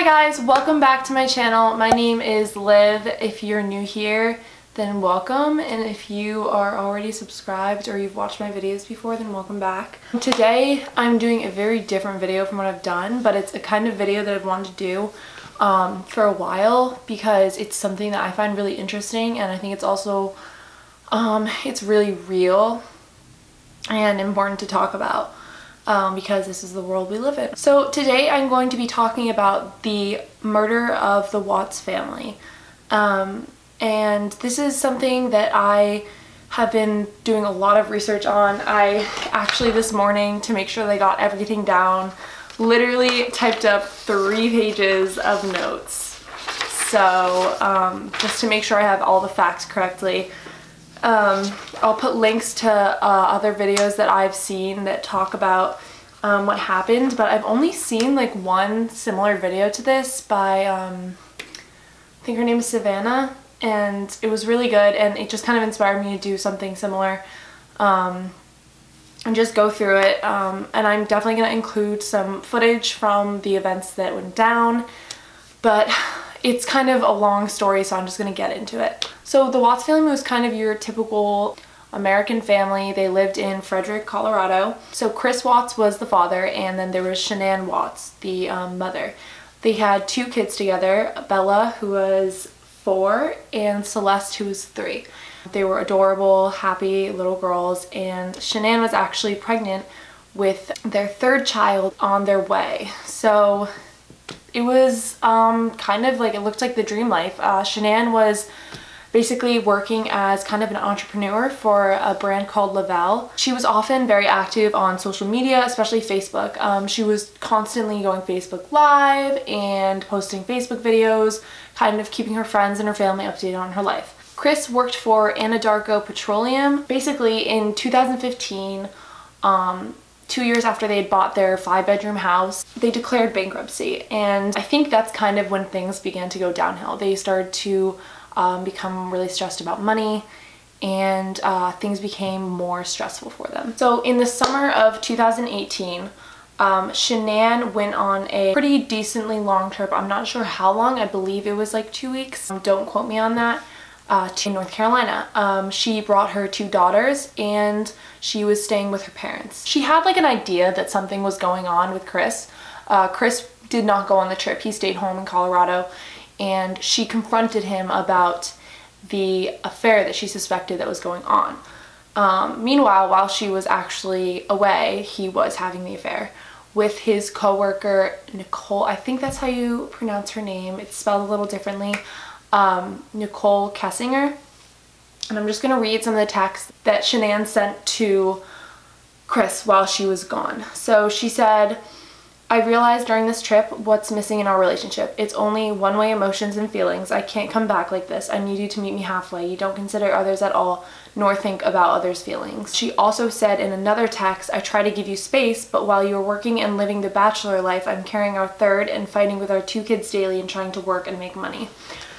guys, welcome back to my channel. My name is Liv. If you're new here, then welcome, and if you are already subscribed or you've watched my videos before, then welcome back. Today I'm doing a very different video from what I've done, but it's a kind of video that I've wanted to do for a while because it's something that I find really interesting, and I think it's also it's really real and important to talk about. Because this is the world we live in. So today I'm going to be talking about the murder of the Watts family. And this is something that I have been doing a lot of research on. I actually this morning, to make sure that I got everything down, literally typed up 3 pages of notes. So just to make sure I have all the facts correctly. I'll put links to other videos that I've seen that talk about what happened, but I've only seen like one similar video to this by, I think her name is Savannah, and it was really good, and it just kind of inspired me to do something similar and just go through it. And I'm definitely going to include some footage from the events that went down, but it's kind of a long story, so I'm just going to get into it. So the Watts family was kind of your typical American family. They lived in Frederick, Colorado. So Chris Watts was the father, and then there was Shannon Watts, the mother. They had 2 kids together, Bella, who was 4, and Celeste, who was 3. They were adorable, happy little girls, and Shannon was actually pregnant with their 3rd child on their way. So it was kind of like, it looked like the dream life. Shannon was basically working as kind of an entrepreneur for a brand called Lavelle. She was often very active on social media, especially Facebook. She was constantly going Facebook Live and posting Facebook videos, kind of keeping her friends and her family updated on her life. Chris worked for Anadarko Petroleum. Basically in 2015, 2 years after they had bought their 5-bedroom house, they declared bankruptcy, and I think that's kind of when things began to go downhill. They started to become really stressed about money, and things became more stressful for them. So in the summer of 2018, Shannon went on a pretty decently long trip. I'm not sure how long. I believe it was like 2 weeks. Don't quote me on that. To North Carolina. She brought her 2 daughters, and she was staying with her parents. She had like an idea that something was going on with Chris. Chris did not go on the trip. He stayed home in Colorado, and she confronted him about the affair that she suspected that was going on. Meanwhile, while she was actually away, he was having the affair with his co-worker Nicole. I think that's how you pronounce her name. It's spelled a little differently. Nicole Kessinger. And I'm just going to read some of the text that Shannon sent to Chris while she was gone. So she said, "I realized during this trip what's missing in our relationship. It's only one-way emotions and feelings. I can't come back like this. I need you to meet me halfway. You don't consider others at all, nor think about others' feelings." She also said in another text, "I try to give you space, but while you're working and living the bachelor life, I'm carrying our 3rd and fighting with our 2 kids daily and trying to work and make money."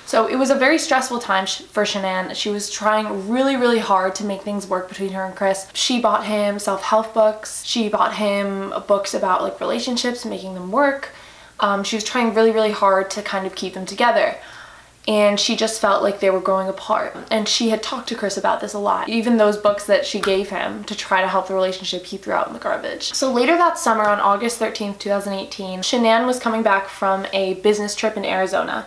So it was a very stressful time for Shannon. She was trying really, really hard to make things work between her and Chris. She bought him self-help books. She bought him books about like relationships, making them work. She was trying really, really hard to kind of keep them together. And she just felt like they were growing apart. And she had talked to Chris about this a lot. Even those books that she gave him to try to help the relationship, he threw out in the garbage. So later that summer, on August 13th, 2018, Shannon was coming back from a business trip in Arizona.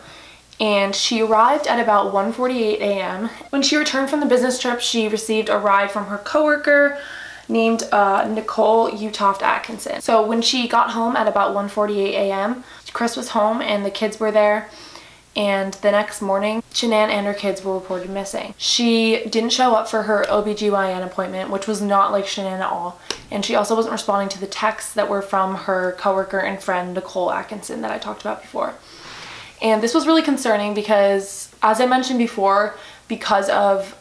And she arrived at about 1:48 a.m. When she returned from the business trip, she received a ride from her coworker named Nicole Atkinson. So when she got home at about 1:48 a.m., Chris was home and the kids were there. And the next morning, Shannon and her kids were reported missing. She didn't show up for her OBGYN appointment, which was not like Shannon at all. And she also wasn't responding to the texts that were from her coworker and friend Nicole Atkinson that I talked about before. And this was really concerning because, as I mentioned before, because of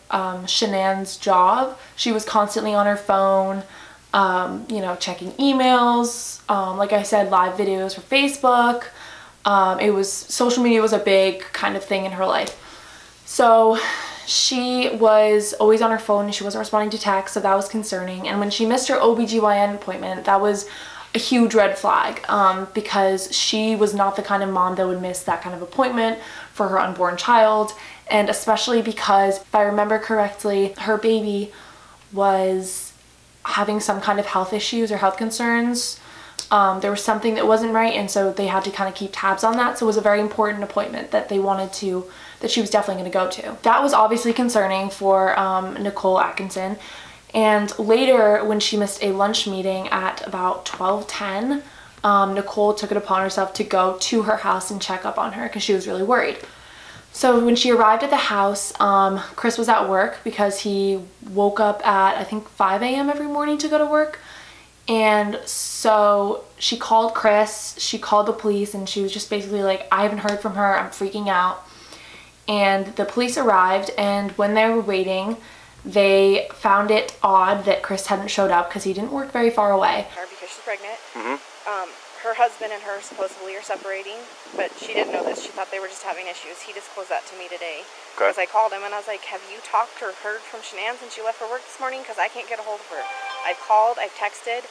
Shannon's job, she was constantly on her phone, you know, checking emails, like I said, live videos for Facebook. Social media was a big kind of thing in her life. So she was always on her phone and she wasn't responding to texts, so that was concerning. And when she missed her OBGYN appointment, that was a huge red flag, because she was not the kind of mom that would miss that kind of appointment for her unborn child. And especially because, if I remember correctly, her baby was having some kind of health issues or health concerns. There was something that wasn't right, and so they had to kind of keep tabs on that. So it was a very important appointment that they wanted to, that she was definitely going to go to. That was obviously concerning for Nicole Atkinson. And later, when she missed a lunch meeting at about 12:10, Nicole took it upon herself to go to her house and check up on her because she was really worried. So when she arrived at the house, Chris was at work because he woke up at, I think, 5 a.m. every morning to go to work. And so she called Chris, she called the police, and she was just basically like, I haven't heard from her, I'm freaking out. And the police arrived, and when they were waiting, they found it odd that Chris hadn't showed up because he didn't work very far away. Because she's pregnant. Her husband and her supposedly are separating, but she didn't know this. She thought they were just having issues. He disclosed that to me today. Because I called him and I was like, have you talked or heard from Shannon since she left for work this morning? Because I can't get a hold of her. I've called, I've texted.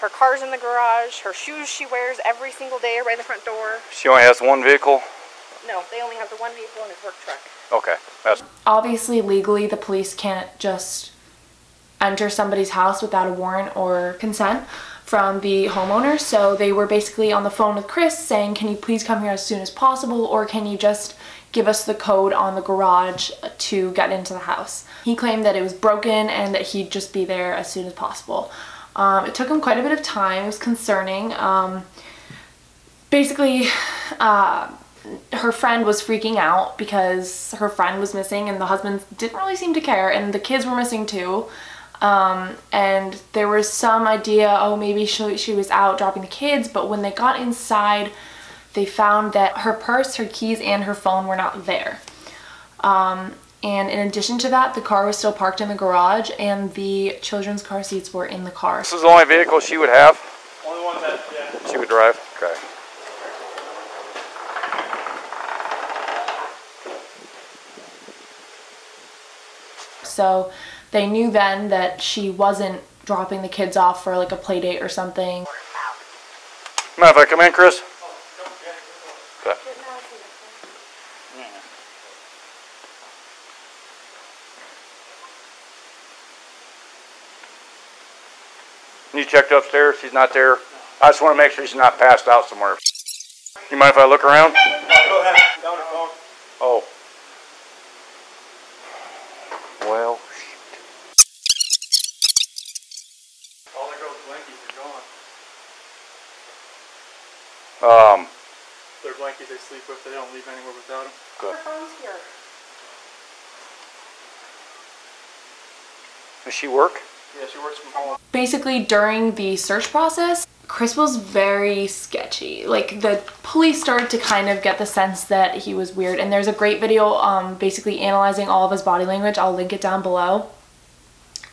Her car's in the garage. Her shoes she wears every single day are by the front door. She only has one vehicle? No, they only have the one vehicle in his work truck. Okay. Obviously, legally, the police can't just enter somebody's house without a warrant or consent from the homeowner. So they were basically on the phone with Chris saying, can you please come here as soon as possible, or can you just give us the code on the garage to get into the house? He claimed that it was broken and that he'd just be there as soon as possible. It took him quite a bit of time. It was concerning. Basically, her friend was freaking out because her friend was missing and the husband didn't really seem to care, and the kids were missing too. And there was some idea, oh, maybe she was out dropping the kids, but when they got inside, they found that her purse, her keys, and her phone were not there. And in addition to that, the car was still parked in the garage and the children's car seats were in the car. This is the only vehicle she would have? Only one that, yeah. She would drive? Okay. So they knew then that she wasn't dropping the kids off for like a play date or something. Mind if I come in, Chris? Okay. You checked upstairs? She's not there? I just want to make sure she's not passed out somewhere. You mind if I look around? Go ahead. Down her phone. Oh. Well, All the girls' blankies are gone. um, Their blankies they sleep with, they don't leave anywhere without them. good. Her phone's here. Does she work? Yeah, she works from home. Basically, during the search process, Chris was very sketchy. Like, the police started to kind of get the sense that he was weird, and there's a great video basically analyzing all of his body language. I'll link it down below.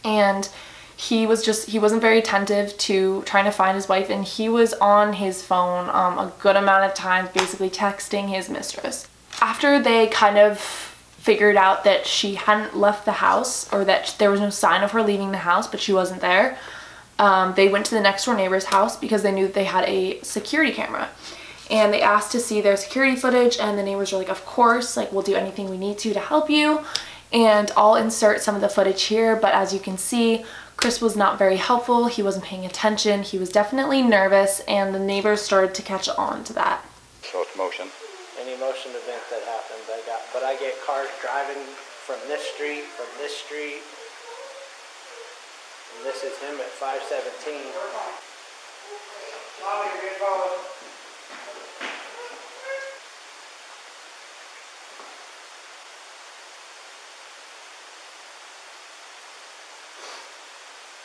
And he wasn't very attentive to trying to find his wife, and he was on his phone a good amount of times, basically texting his mistress. After they kind of figured out that she hadn't left the house, or that there was no sign of her leaving the house, but she wasn't there, they went to the next door neighbor's house because they knew that they had a security camera. And they asked to see their security footage, and the neighbors were like, of course, like, we'll do anything we need to help you. And I'll insert some of the footage here, but as you can see, Chris was not very helpful. He wasn't paying attention. He was definitely nervous, and the neighbors started to catch on to that. So it's motion. Any motion event that happens, I get cars driving from this street, and this is him at 517.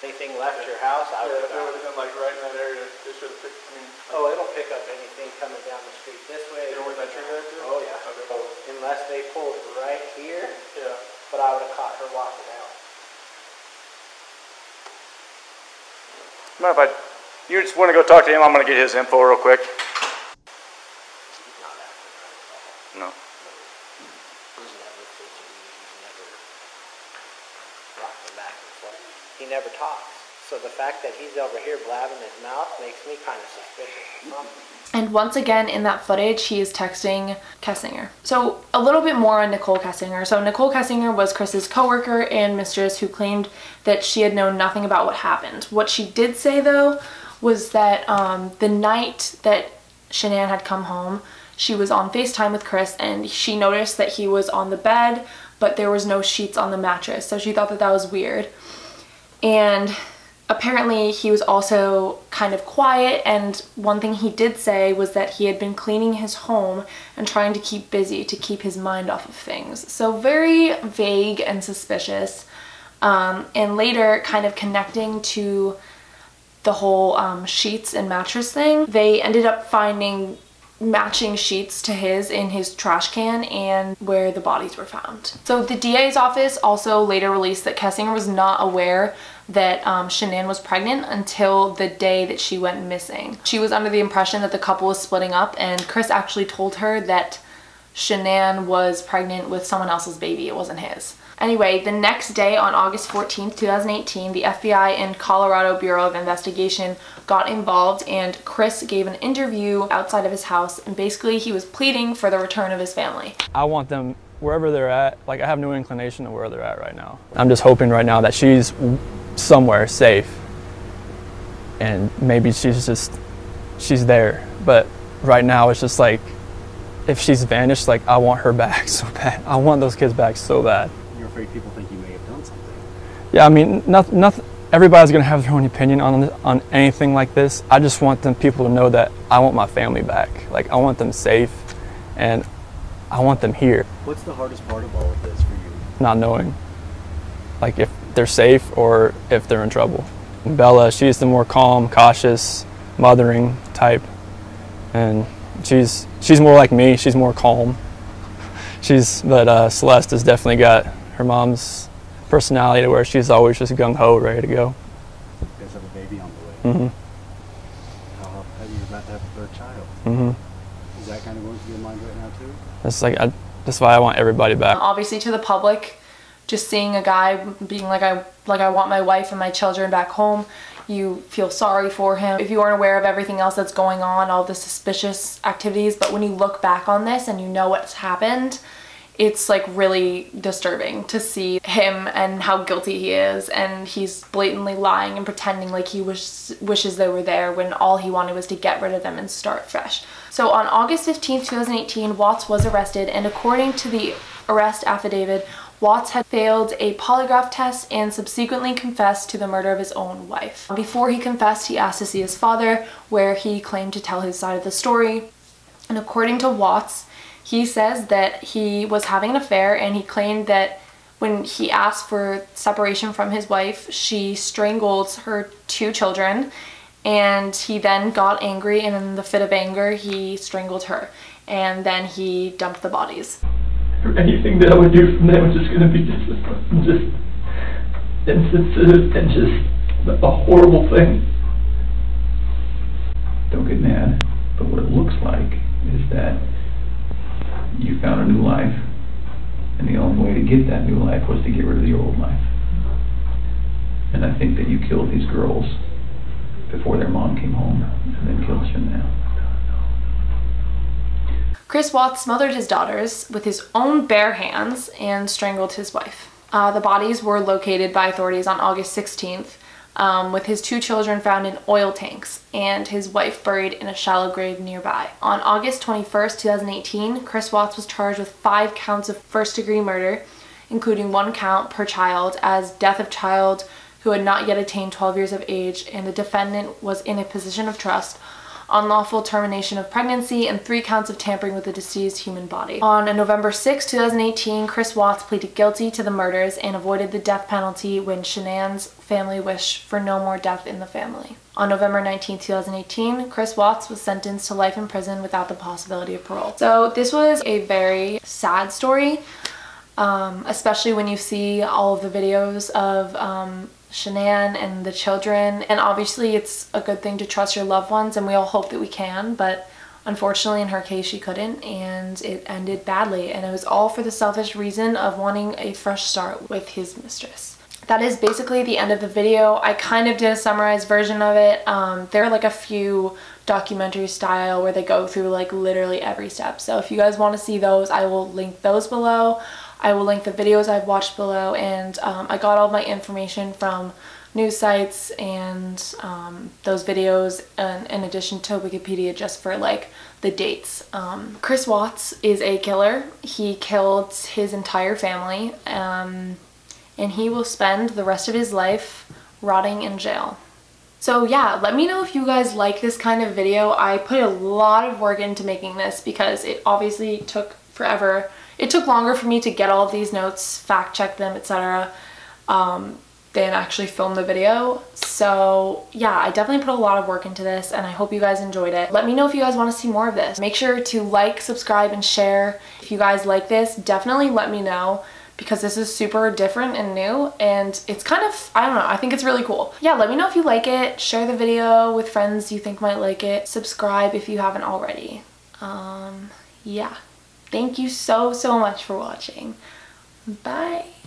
Anything left your house, I would Yeah, if it would have been like right in that area, they should have picked, Oh, it'll pick up anything coming down the street this way. You know where that tree is? Oh, yeah. Okay. So, unless they pulled right here, Yeah. but I would have caught her walking out. Mind if you just want to go talk to him? I'm going to get his info real quick. No. He's never fidgety, he's never rocking back and forth. He never talks. So the fact that he's over here blabbing his mouth makes me kind of suspicious. And once again in that footage, he is texting Kessinger. So a little bit more on Nicole Kessinger. So Nicole Kessinger was Chris's coworker and mistress who claimed that she had known nothing about what happened. What she did say though was that the night that Shannon had come home, she was on FaceTime with Chris and she noticed that he was on the bed, but there was no sheets on the mattress. So she thought that that was weird. And apparently he was also kind of quiet, and one thing he did say was that he had been cleaning his home and trying to keep busy to keep his mind off of things. So very vague and suspicious. And later, kind of connecting to the whole sheets and mattress thing, they ended up finding matching sheets to his in his trash can and where the bodies were found. So the DA's office also later released that Kessinger was not aware that Shannon was pregnant until the day that she went missing. She was under the impression that the couple was splitting up, and Chris actually told her that Shannon was pregnant with someone else's baby. It wasn't his. Anyway, the next day on August 14th, 2018, the FBI and Colorado Bureau of Investigation got involved, and Chris gave an interview outside of his house, and basically he was pleading for the return of his family. I want them wherever they're at. Like, I have no inclination of where they're at right now. I'm just hoping right now that she's somewhere safe, and maybe she's there. But right now it's just like, if she's vanished, like, I want her back so bad. I want those kids back so bad. You're afraid people think you may have done something? Yeah, I mean, nothing. Everybody's gonna have their own opinion on anything like this. I just want people to know that I want my family back. Like, I want them safe, and I want them here. What's the hardest part of all of this for you? Not knowing, like, if they're safe or if they're in trouble. And Bella, she's the more calm, cautious, mothering type, and she's more like me. She's more calm. But Celeste has definitely got her mom's personality to where she's always just gung-ho, ready to go. You guys have a baby on the way. Mm-hmm. How you're about to have a third child. Mm-hmm. Is that kind of going through your mind right now too? That's why I want everybody back. Obviously, to the public, just seeing a guy being like I want my wife and my children back home, you feel sorry for him. If you aren't aware of everything else that's going on, all the suspicious activities, but when you look back on this and you know what's happened, it's like really disturbing to see him and how guilty he is, and he's blatantly lying and pretending like he wishes they were there when all he wanted was to get rid of them and start fresh. So on August 15th, 2018, Watts was arrested, and according to the arrest affidavit, Watts had failed a polygraph test and subsequently confessed to the murder of his own wife. Before he confessed, he asked to see his father, where he claimed to tell his side of the story. And according to Watts, he says that he was having an affair, and he claimed that when he asked for separation from his wife, she strangled her 2 children, and he then got angry, and in the fit of anger, he strangled her, and then he dumped the bodies. Anything that I would do from there was just going to be just insensitive and just a horrible thing. Don't get mad, but what it looks like is that you found a new life, and the only way to get that new life was to get rid of your old life. And I think that you killed these girls before their mom came home, and then killed Shannon. Chris Watts smothered his daughters with his own bare hands and strangled his wife. The bodies were located by authorities on August 16th, with his 2 children found in oil tanks and his wife buried in a shallow grave nearby. On August 21st, 2018, Chris Watts was charged with 5 counts of first-degree murder, including 1 count per child as death of child who had not yet attained 12 years of age, and the defendant was in a position of trust, unlawful termination of pregnancy, and 3 counts of tampering with a deceased human body. On November 6, 2018, Chris Watts pleaded guilty to the murders and avoided the death penalty when Shannon's family wished for no more death in the family. On November 19, 2018, Chris Watts was sentenced to life in prison without the possibility of parole. So this was a very sad story, especially when you see all of the videos of Shannon and the children, and obviously it's a good thing to trust your loved ones, and we all hope that we can, but unfortunately in her case she couldn't, and it ended badly, and it was all for the selfish reason of wanting a fresh start with his mistress. that is basically the end of the video. I kind of did a summarized version of it. There are like a few documentary style where they go through like literally every step. So if you guys want to see those, I will link those below. I will link the videos I've watched below, and I got all my information from news sites and those videos, in addition to Wikipedia, just for like the dates. Chris Watts is a killer. He killed his entire family, and he will spend the rest of his life rotting in jail. So yeah, let me know if you guys like this kind of video. I put a lot of work into making this because it obviously took forever. It took longer for me to get all of these notes, fact check them, etc. than actually film the video. So yeah, I definitely put a lot of work into this, and I hope you guys enjoyed it. Let me know if you guys want to see more of this. Make sure to like, subscribe, and share. If you guys like this, definitely let me know, because this is super different and new, and it's kind of, I don't know, I think it's really cool. Yeah, let me know if you like it. Share the video with friends you think might like it. Subscribe if you haven't already. Yeah. Thank you so much for watching. Bye.